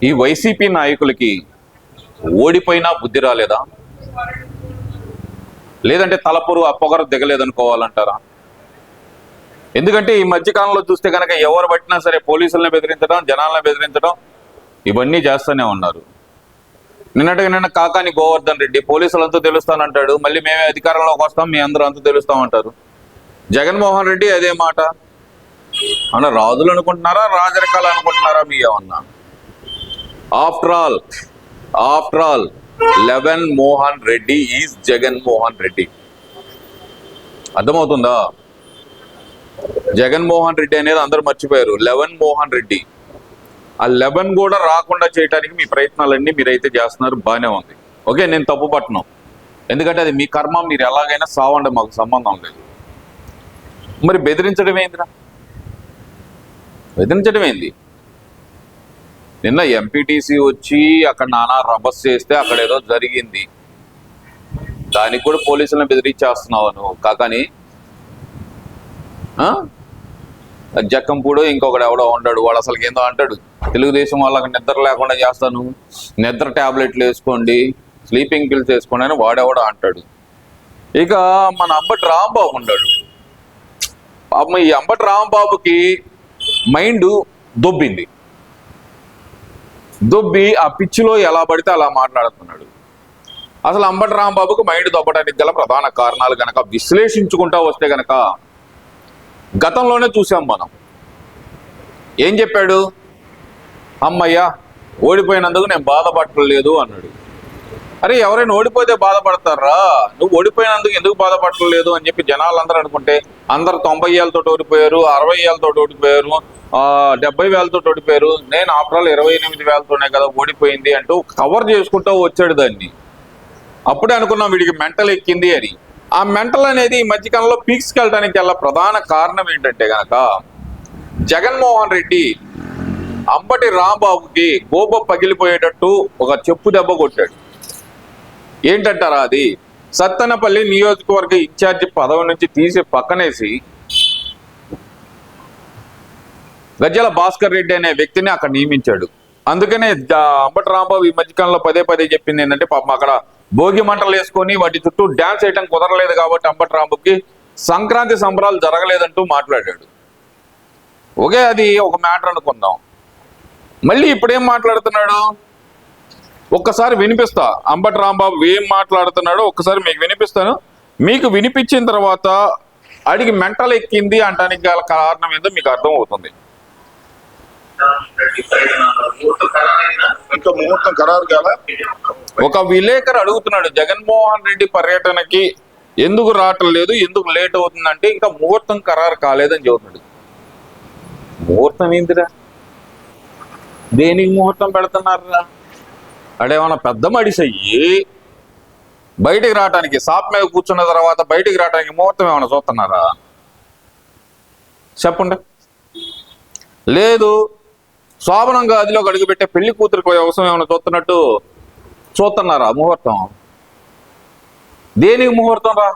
ఈ వైసీపీ నాయకులకి ఓడిపోయినా బుద్ధి రాలేదా? లేదంటే తలపొరు పొగరు దిగలేదనుకోవాలంటారా? ఎందుకంటే ఈ మధ్యకాలంలో చూస్తే కనుక ఎవరు పట్టినా సరే పోలీసులను బెదిరించడం, జనాలను బెదిరించడం ఇవన్నీ చేస్తూనే ఉన్నారు. నిన్న కాకాని గోవర్ధన్ రెడ్డి పోలీసులంతా తెలుస్తానంటాడు, మళ్ళీ మేమే అధికారంలోకి వస్తాం, మీ అందరూ అంతా తెలుస్తామంటారు. జగన్మోహన్ రెడ్డి అదే మాట. అన్న రాజులు అనుకుంటున్నారా, రాజరికాలు అనుకుంటున్నారా మీ ఏమన్నా? After all eleven Mohan Reddy is Jaganmohan Reddy. అర్థమవుతుందా? జగన్మోహన్ రెడ్డి అనేది అందరూ మర్చిపోయారు. లెవెన్ మోహన్ రెడ్డి. ఆ 11 కూడా రాకుండా చేయడానికి మీ ప్రయత్నాలన్నీ మీరైతే చేస్తున్నారు, బాగానే ఉంది. ఓకే, నేను తప్పు పట్టను, ఎందుకంటే అది మీ కర్మ, మీరు ఎలాగైనా సావండి, మాకు సంబంధం లేదు. మరి బెదిరించడం ఏందిరా? బెదిరించడం ఏంది? నిన్న ఎంపీటీసీ వచ్చి అక్కడ నానా రభస్ చేస్తే అక్కడ ఏదో జరిగింది, దానికి కూడా పోలీసులను బెదిరించేస్తున్నావు నువ్వు కాకని. జక్కంపూడు ఇంకొకడు ఎవడో ఉంటాడు, వాడు అసలు ఏందో అంటాడు, తెలుగుదేశం వాళ్ళకి నిద్ర లేకుండా చేస్తాను, నిద్ర ట్యాబ్లెట్లు వేసుకోండి, స్లీపింగ్ పిల్స్ వేసుకోండి అని వాడెవడో అంటాడు. ఇక మన అంబటి రాంబాబు ఉన్నాడు. పాపం ఈ అంబటి రాంబాబుకి మైండ్ దొబ్బి ఆ పిచ్చిలో ఎలా పడితే అలా మాట్లాడుతున్నాడు. అసలు అంబటి రాంబాబుకు మైండ్ దొబ్బడానికి గల ప్రధాన కారణాలు గనక విశ్లేషించుకుంటా వస్తే గనక గతంలోనే చూసాం మనం. ఏం చెప్పాడు? అమ్మయ్య ఓడిపోయినందుకు నేను బాధపడలేదు అన్నాడు. అరే ఎవరైనా ఓడిపోతే బాధపడతారా? నువ్వు ఓడిపోయినందుకు ఎందుకు బాధపడలేదు అని చెప్పి జనాలందరూ అనుకుంటే, అందరు 90 ఏళ్ళతో ఓడిపోయారు, 60 ఏళ్ళతో ఓడిపోయారు, 70 వేలతో ఓడిపోయారు, నేను ఆఫ్టర్ ఆల్ 28 వేలతోనే కదా ఓడిపోయింది అంటూ కవర్ చేసుకుంటూ వచ్చాడు దాన్ని. అప్పుడే అనుకున్నాం వీడికి మెంటల్ ఎక్కింది అని. ఆ మెంటల్ అనేది ఈ మధ్యకాలంలో పీక్స్కి వెళ్ళడానికి గల ప్రధాన కారణం ఏంటంటే గనక జగన్మోహన్ రెడ్డి అంబటి రాంబాబుకి గోప పగిలిపోయేటట్టు ఒక చెప్పు దెబ్బ కొట్టాడు. ఏంటంటారా అది? సత్తెనపల్లి నియోజకవర్గ ఇన్ఛార్జి పదవి నుంచి తీసి పక్కనేసి గజ్జల భాస్కర్ రెడ్డి అనే వ్యక్తిని అక్కడ నియమించాడు. అందుకనే అంబటి రాంబాబు ఈ మధ్యకాలంలో పదే చెప్పింది ఏంటంటే, పాపం అక్కడ భోగి మంటలు వేసుకొని వాటి చుట్టూ డ్యాన్స్ వేయటం కుదరలేదు కాబట్టి అంబటి రాంబాబుకి సంక్రాంతి సంబరాలు జరగలేదంటూ మాట్లాడాడు. ఓకే, అది ఒక మ్యాటర్ అనుకుందాం. మళ్ళీ ఇప్పుడేం మాట్లాడుతున్నాడు ఒక్కసారి వినిపిస్తా. అంబటి రాంబాబు ఏం మాట్లాడుతున్నాడో ఒక్కసారి మీకు వినిపిస్తాను. మీకు వినిపించిన తర్వాత అడిగి మెంటల్ ఎక్కింది అంటానికి గల కారణం ఏందో మీకు అర్థం అవుతుంది. ఒక విలేకరు అడుగుతున్నాడు, జగన్మోహన్ రెడ్డి పర్యటనకి ఎందుకు రావటం లేదు, ఎందుకు లేట్ అవుతుందంటే ఇంకా ముహూర్తం ఖరారు కాలేదని చెబుతున్నాడు. ముహూర్తం ఏంటిరా? దేనికి ముహూర్తం పెడుతున్నారా? అడేమన్నా పెద్ద మడిసయ్యి బయటికి రావటానికి, షాప్ మీద కూర్చున్న తర్వాత బయటికి రావడానికి ముహూర్తం ఏమైనా చూస్తున్నారా? చెప్పండి. లేదు, శోభనం గదిలో అడుగుపెట్టే పెళ్లి కూతురికి అవసరం ఏమైనా చూస్తున్నారా ముహూర్తం? దేనికి ముహూర్తం రా?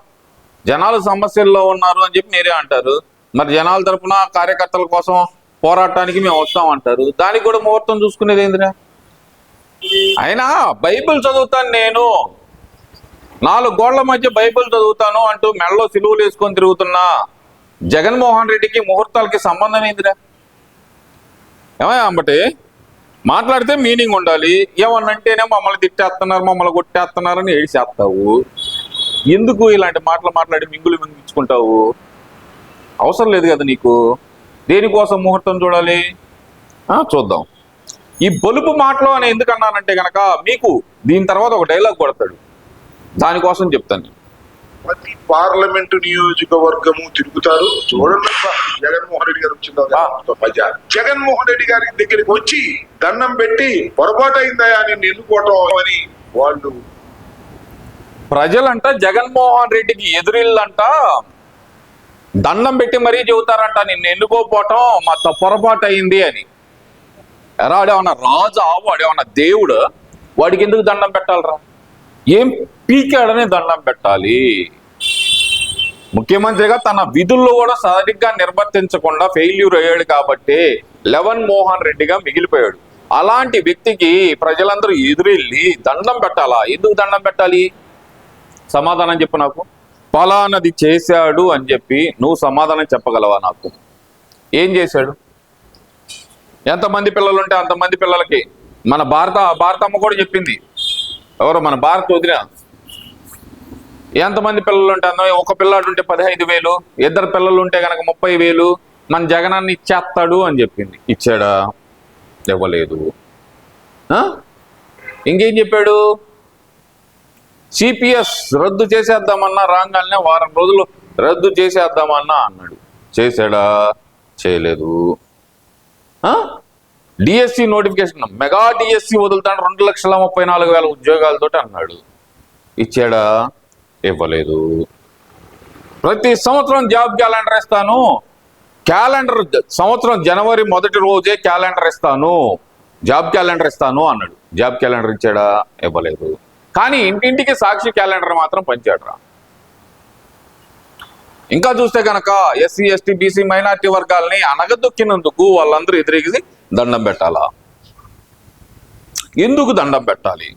జనాలు సమస్యల్లో ఉన్నారు అని చెప్పి మీరే అంటారు. మరి జనాల తరపున కార్యకర్తల కోసం పోరాటానికి మేము వస్తామంటారు. దానికి కూడా ముహూర్తం చూసుకునేది ఏందిరా? అయినా బైబిల్ చదువుతాను నేను, 4 గోళ్ల మధ్య బైబిల్ చదువుతాను అంటూ మెడలో సిలువలు వేసుకొని తిరుగుతున్నా జగన్మోహన్ రెడ్డికి ముహూర్తాలకి సంబంధం ఏందిరా? ఏమయ్యా అంబటి, మాట్లాడితే మీనింగ్ ఉండాలి. ఏమన్నంటేనే మమ్మల్ని తిట్టేస్తున్నారు, మమ్మల్ని కొట్టేస్తున్నారని ఏడిసేస్తావు. ఎందుకు ఇలాంటి మాటలు మాట్లాడి మింగించుకుంటావు? అవసరం లేదు కదా నీకు. దేనికోసం ముహూర్తం చూడాలి? చూద్దాం. ఈ బలుపు మాటలు అని ఎందుకు అన్నానంటే గనక మీకు దీని తర్వాత ఒక డైలాగ్ కొడతాడు, దానికోసం చెప్తాను. ప్రతి పార్లమెంటు నియోజకవర్గము తిరుగుతారు. చూడండి, జగన్మోహన్ రెడ్డి గారు వచ్చిందా, జగన్మోహన్ రెడ్డి గారి దగ్గరికి వచ్చి దండం పెట్టి పొరపాటు అయిందా అని ఎన్నుకోవటం అని వాళ్ళు ప్రజలంట జగన్మోహన్ రెడ్డికి ఎదురిల్లంట దండం పెట్టి మరీ చెబుతారంట, నిన్ను ఎన్నుకోపోవటం మా పొరపాటు అయింది అని. ఎరా, వాడేమన్నా రాజా, వాడేమన్నా దేవుడు, వాడికి ఎందుకు దండం పెట్టాలరా? ఏం పీకాడని దండం పెట్టాలి? ముఖ్యమంత్రిగా తన విధుల్లో కూడా సరిగ్గా నిర్వర్తించకుండా ఫెయిల్యూర్ అయ్యాడు కాబట్టి 11 మోహన్ రెడ్డిగా మిగిలిపోయాడు. అలాంటి వ్యక్తికి ప్రజలందరూ ఎదురెళ్ళి దండం పెట్టాలా? ఎందుకు దండం పెట్టాలి? సమాధానం చెప్పు నాకు. ఫలానది చేశాడు అని చెప్పి నువ్వు సమాధానం చెప్పగలవా నాకు? ఏం చేశాడు? ఎంతమంది పిల్లలు ఉంటే అంతమంది పిల్లలకి మన భారతమ్మ కూడా చెప్పింది. ఎవరో మన భారత వదిన, ఎంతమంది పిల్లలు ఉంటే ఒక పిల్లాడు ఉంటే 15,000, ఇద్దరు పిల్లలు ఉంటే కనుక 30,000 మన జగనాన్ని ఇచ్చేస్తాడు అని చెప్పింది. ఇచ్చాడా? ఇవ్వలేదు. ఇంకేం చెప్పాడు? సిపిఎస్ రద్దు చేసేద్దామన్నా, రాగానే వారం రోజులు రద్దు చేసేద్దామన్నా అన్నాడు. చేశాడా? చేయలేదు. డిఎస్సి నోటిఫికేషన్, మెగా డిఎస్సి వదులుతాడు 2,34,000 ఉద్యోగాలతో అన్నాడు. ఇచ్చాడా? ఇవ్వలేదు. ప్రతి సంవత్సరం జాబ్ క్యాలెండర్ ఇస్తాను, సంవత్సరం జనవరి 1వ రోజే క్యాలెండర్ ఇస్తాను, జాబ్ క్యాలెండర్ ఇస్తాను అన్నాడు. జాబ్ క్యాలెండర్ ఇచ్చాడా? ఇవ్వలేదు. కానీ ఇంటింటికి సాక్షి క్యాలెండర్ మాత్రం పంచాడురా. ఇంకా చూస్తే కనుక ఎస్సీ ఎస్టీ బీసీ మైనార్టీ వర్గాల్ని అనగదొక్కినందుకు వాళ్ళందరూ ఎదురేగి దండం పెట్టాలా? ఎందుకు దండం పెట్టాలి?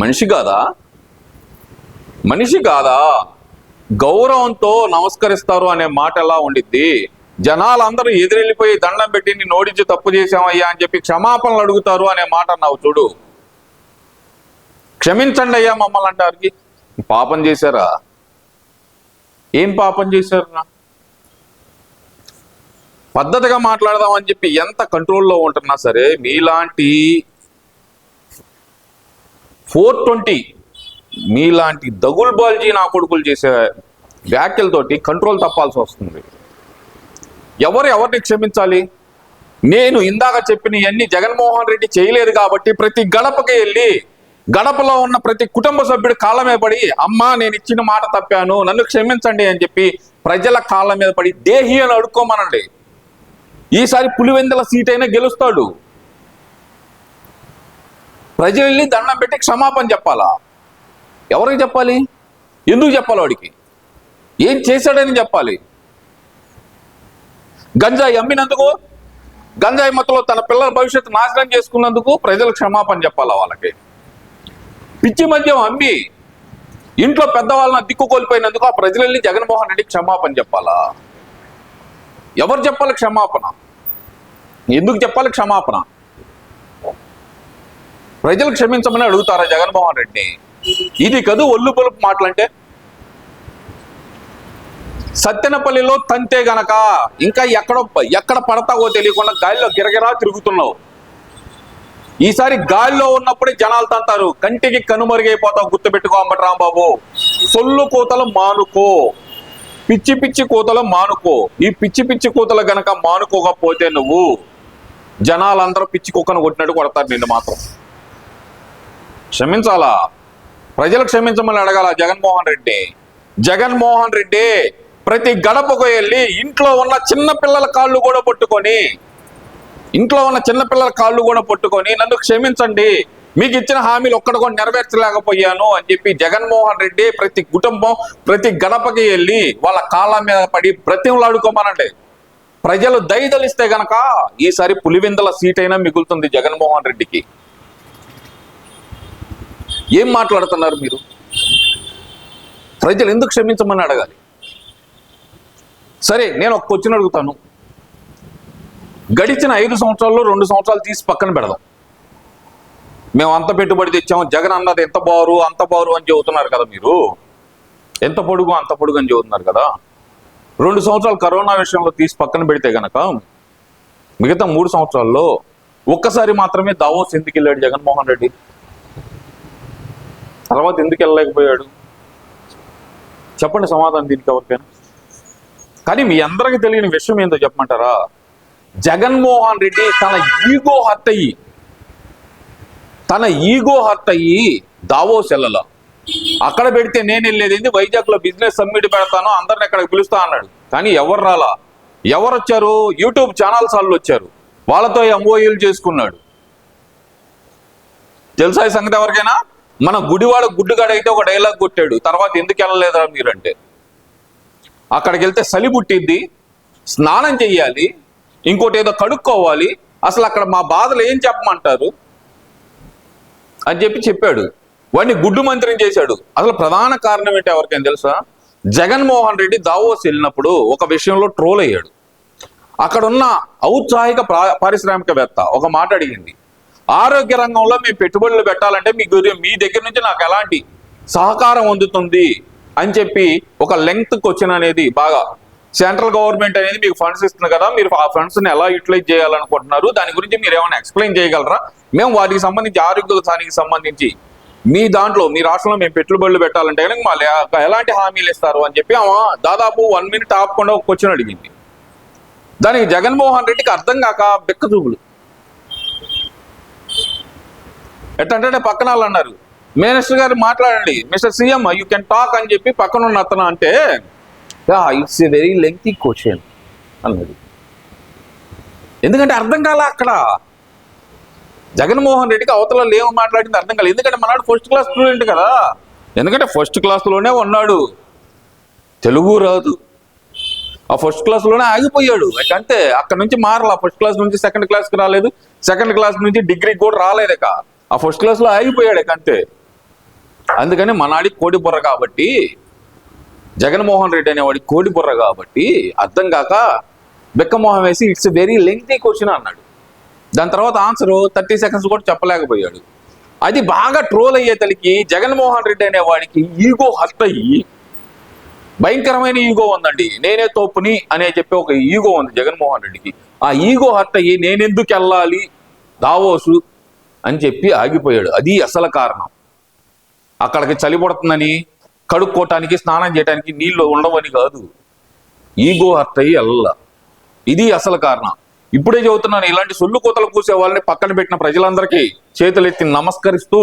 మనిషి కాదా? మనిషి కాదా? గౌరవంతో నమస్కరిస్తారు అనే మాట ఎలా ఉండిద్ది? జనాలందరూ ఎదురెళ్ళిపోయి దండం పెట్టి నీ నోడించి తప్పు చేశామయ్యా అని చెప్పి క్షమాపణలు అడుగుతారు అనే మాట అన్నావు చూడు. క్షమించండి అయ్యా మమ్మల్ని అంటారికి. పాపం చేశారా? ఏం పాపం చేశారు? పద్ధతిగా మాట్లాడదామని చెప్పి ఎంత కంట్రోల్లో ఉంటున్నా సరే మీలాంటి 420 మీలాంటి దగుల్బాల్జీ నా కొడుకులు చేసే వ్యాఖ్యలతోటి కంట్రోల్ తప్పాల్సి వస్తుంది. ఎవరిని క్షమించాలి? నేను ఇందాక చెప్పిన ఇవన్నీ జగన్మోహన్ రెడ్డి చేయలేదు కాబట్టి ప్రతి గడపకి వెళ్ళి గడపలో ఉన్న ప్రతి కుటుంబ సభ్యుడి కాళ్ళ మీద పడి, అమ్మా నేను ఇచ్చిన మాట తప్పాను, నన్ను క్షమించండి అని చెప్పి ప్రజల కాళ్ళ మీద పడి దేహి అని అడుక్కోమనండి. ఈసారి పులివెందుల సీట్ అయినా గెలుస్తాడు. ప్రజలు వెళ్ళి దండం పెట్టి క్షమాపణ చెప్పాలా? ఎవరికి చెప్పాలి? ఎందుకు చెప్పాలి? వాడికి ఏం చేశాడని చెప్పాలి. గంజాయి అమ్మినందుకు, గంజాయి మత్తులో తన పిల్లల భవిష్యత్తు నాశనం చేసుకున్నందుకు ప్రజలు క్షమాపణ చెప్పాలా వాళ్ళకి? పిచ్చి మద్యం అమ్మి ఇంట్లో పెద్దవాళ్ళని దిక్కు కోల్పోయినందుకు ఆ ప్రజలు వెళ్ళి జగన్మోహన్ రెడ్డికి క్షమాపణ చెప్పాలా? ఎవరు చెప్పాలి క్షమాపణ? ఎందుకు చెప్పాలి క్షమాపణ? ప్రజలు క్షమించమని అడుగుతారా జగన్మోహన్ రెడ్డి? ఇది కదూ ఒళ్ళు పొలుపు మాటలంటే. సత్తెనపల్లిలో తంతే గనక ఇంకా ఎక్కడ పడతావో తెలియకుండా గాలిలో గిరగిరా తిరుగుతున్నావు. ఈసారి గాలిలో ఉన్నప్పుడే జనాలు తంటారు, కంటికి కనుమరుగైపోతావు. గుర్తుపెట్టుకో అంబటి రాంబాబు. సొల్లు కూతలు మానుకో, పిచ్చి పిచ్చి కూతలు మానుకో. ఈ పిచ్చి పిచ్చి కూతలు గనక మానుకోకపోతే నువ్వు జనాలందరూ పిచ్చి కుక్కను కొట్టినట్టు కొడతారు నిన్ను మాత్రం. క్షమించాలా? ప్రజలు క్షమించమని అడగాల జగన్మోహన్ రెడ్డి ప్రతి గడపకు వెళ్ళి ఇంట్లో ఉన్న చిన్న పిల్లల కాళ్ళు కూడా పట్టుకొని నన్ను క్షమించండి, మీకు ఇచ్చిన హామీలు ఒక్కటి కూడా నెరవేర్చలేకపోయాను అని చెప్పి జగన్మోహన్ రెడ్డి ప్రతి కుటుంబం ప్రతి గడపకి వెళ్ళి వాళ్ళ కాళ్ళ మీద పడి బ్రతిమలాడుకోమనండి. ప్రజలు దయదలిస్తే గనక ఈసారి పులివెందుల సీట్ అయినా మిగులుతుంది జగన్మోహన్ రెడ్డికి. ఏం మాట్లాడుతున్నారు మీరు? ప్రజలు ఎందుకు క్షమించమని అడగాలి? సరే, నేను ఒక క్వశ్చన్ అడుగుతాను. గడిచిన 5 సంవత్సరాల్లో 2 సంవత్సరాలు తీసి పక్కన పెడదాం. మేము అంత పెట్టుబడి తెచ్చాము, జగన్ అన్నది ఎంత బారు అంత బారు అని చెబుతున్నారు కదా మీరు. ఎంత పొడుగు అంత పొడుగు అని చెబుతున్నారు కదా. 2 సంవత్సరాలు కరోనా విషయంలో తీసి పక్కన పెడితే గనక మిగతా 3 సంవత్సరాల్లో ఒక్కసారి మాత్రమే దావోస్ ఎందుకు వెళ్ళాడు జగన్మోహన్ రెడ్డి? తర్వాత ఎందుకు వెళ్ళలేకపోయాడు? చెప్పండి సమాధానం దీనికి ఎవరికైనా. కానీ మీ అందరికీ తెలియని విషయం ఏందో చెప్పమంటారా? జగన్మోహన్ రెడ్డి తన ఈగో హర్ట్ అయ్యి దావోస్ వెళ్ళాల. అక్కడ పెడితే నేను వెళ్ళేది వైజాగ్లో బిజినెస్ సమ్మిట్ పెడతాను, అందరిని అక్కడికి పిలుస్తా అన్నాడు. కానీ ఎవరు రాలా. ఎవరు వచ్చారు? యూట్యూబ్ ఛానల్స్ వాళ్ళు వచ్చారు. వాళ్ళతో ఎంఓయూలు చేసుకున్నాడు. తెలుసా ఈ సంగతి ఎవరికైనా? మన గుడివాడ గుడ్డుగాడైతే ఒక డైలాగ్ కొట్టాడు, తర్వాత ఎందుకు వెళ్ళలేదా మీరంటే, అక్కడికి వెళ్తే చలి పుట్టిద్ది, స్నానం చెయ్యాలి, ఇంకోటి ఏదో కడుక్కోవాలి, అసలు అక్కడ మా బాధలు ఏం చెప్పమంటారు అని చెప్పాడు. వాడిని గుడ్డు మంత్రం చేశాడు. అసలు ప్రధాన కారణం ఏంటి ఎవరికైనా తెలుసా? జగన్మోహన్ రెడ్డి దావోస్ వెళ్ళినప్పుడు ఒక విషయంలో ట్రోల్ అయ్యాడు. అక్కడున్న ఔత్సాహిక పారిశ్రామికవేత్త ఒక మాట అడిగింది, ఆరోగ్య రంగంలో మేము పెట్టుబడులు పెట్టాలంటే మీ దగ్గర నుంచి నాకు ఎలాంటి సహకారం అందుతుంది అని చెప్పి ఒక లెంగ్త్ క్వశ్చన్ అనేది, బాగా సెంట్రల్ గవర్నమెంట్ అనేది మీకు ఫండ్స్ ఇస్తుంది కదా, మీరు ఆ ఫండ్స్ని ఎలా యూటిలైజ్ చేయాలనుకుంటున్నారు, దాని గురించి మీరు ఏమైనా ఎక్స్ప్లెయిన్ చేయగలరా? మేము వాటికి సంబంధించి ఆరోగ్యానికి సంబంధించి మీ దాంట్లో మీ రాష్ట్రంలో మేము పెట్టుబడులు పెట్టాలంటే కనుక మా ఎలాంటి హామీలు ఇస్తారు అని చెప్పి ఆమె దాదాపు 1 మినిట్ ఆపకుండా ఒక క్వశ్చన్ అడిగింది. దానికి జగన్మోహన్ రెడ్డికి అర్థం కాక బెక్క చూపులు. ఎట్టంటే పక్కన వాళ్ళు అన్నారు, మినిస్టర్ గారు మాట్లాడండి, mister CM you can talk అని చెప్పి పక్కన ఉన్న అతను అంటే, it's a very lengthy question అన్నది. ఎందుకంటే అర్థం కాల అక్కడ జగన్మోహన్ రెడ్డికి అవతల ఏమో మాట్లాడింది అర్థం కాలేదు. ఎందుకంటే మనాడు ఫస్ట్ క్లాస్ స్టూడెంట్ కదా, ఎందుకంటే ఫస్ట్ క్లాస్లోనే ఉన్నాడు, తెలుగు రాదు, ఆ ఫస్ట్ క్లాస్లోనే ఆగిపోయాడు. అంతే, అక్కడ నుంచి మారలా. ఫస్ట్ క్లాస్ నుంచి సెకండ్ క్లాస్కి రాలేదు, సెకండ్ క్లాస్ నుంచి డిగ్రీకి కూడా రాలేదక, ఆ ఫస్ట్ క్లాస్లో ఆగిపోయాడు అంతే. అందుకని మనాడికి కోడి బుర్ర కాబట్టి, జగన్మోహన్ రెడ్డి అనేవాడి కోడి బుర్ర కాబట్టి అర్థం కాక బెక్కమోహం వేసి ఇట్స్ వెరీ లెంగ్తీ క్వశ్చన్ అన్నాడు. దాని తర్వాత ఆన్సర్ 30 సెకండ్స్ కూడా చెప్పలేకపోయాడు. అది బాగా ట్రోల్ అయ్యే తలికి జగన్మోహన్ రెడ్డి అనేవాడికి ఈగో హర్ట్ అయ్యి, భయంకరమైన ఈగో ఉందండి, నేనే తోపుని అనే చెప్పి ఒక ఈగో ఉంది జగన్మోహన్ రెడ్డికి. ఆ ఈగో హర్ట్ అయ్యి నేనెందుకు వెళ్ళాలి దావోసు అని చెప్పి ఆగిపోయాడు. అది అసలు కారణం. అక్కడికి చలి పడుతుందని, కడుక్కోవటానికి, స్నానం చేయడానికి నీళ్లు ఉండవని కాదు, ఈగో హర్ట్ అయ్యి వెళ్ళ. ఇది అసలు కారణం. ఇప్పుడే చెబుతున్నాను, ఇలాంటి సొల్లు కోతలు కూసే వాళ్ళని పక్కన పెట్టిన ప్రజలందరికీ చేతులెత్తి నమస్కరిస్తూ,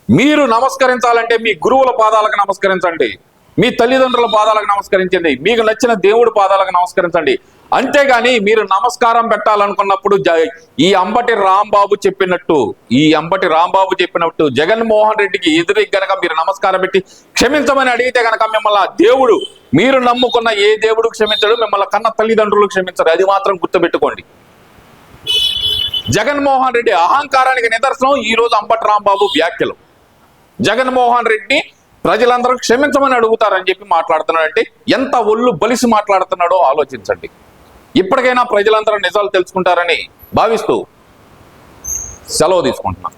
మీరు నమస్కరించాలంటే మీ గురువుల పాదాలకు నమస్కరించండి, మీ తల్లిదండ్రుల పాదాలకు నమస్కరించండి, మీకు నచ్చిన దేవుడి పాదాలకు నమస్కరించండి. అంతేగాని మీరు నమస్కారం పెట్టాలనుకున్నప్పుడు ఈ అంబటి రాంబాబు చెప్పినట్టు జగన్మోహన్ రెడ్డికి ఎదురు గనక మీరు నమస్కారం పెట్టి క్షమించమని అడిగితే గనక మిమ్మల్ని దేవుడు, మీరు నమ్ముకున్న ఏ దేవుడు క్షమించడు, మిమ్మల్ని కన్న తల్లిదండ్రులు క్షమించరు. అది మాత్రం గుర్తుపెట్టుకోండి. జగన్మోహన్ రెడ్డి అహంకారానికి నిదర్శనం ఈ రోజు అంబటి రాంబాబు వ్యాఖ్యలు. జగన్మోహన్ రెడ్డి ప్రజలందరూ క్షమించమని అడుగుతారని చెప్పి మాట్లాడుతున్నాడంటే ఎంత ఒళ్ళు బలిసి మాట్లాడుతున్నాడో ఆలోచించండి. ఇప్పటికైనా ప్రజలందరూ నిజాలు తెలుసుకుంటారని భావిస్తూ సెలవు తీసుకుంటున్నాను.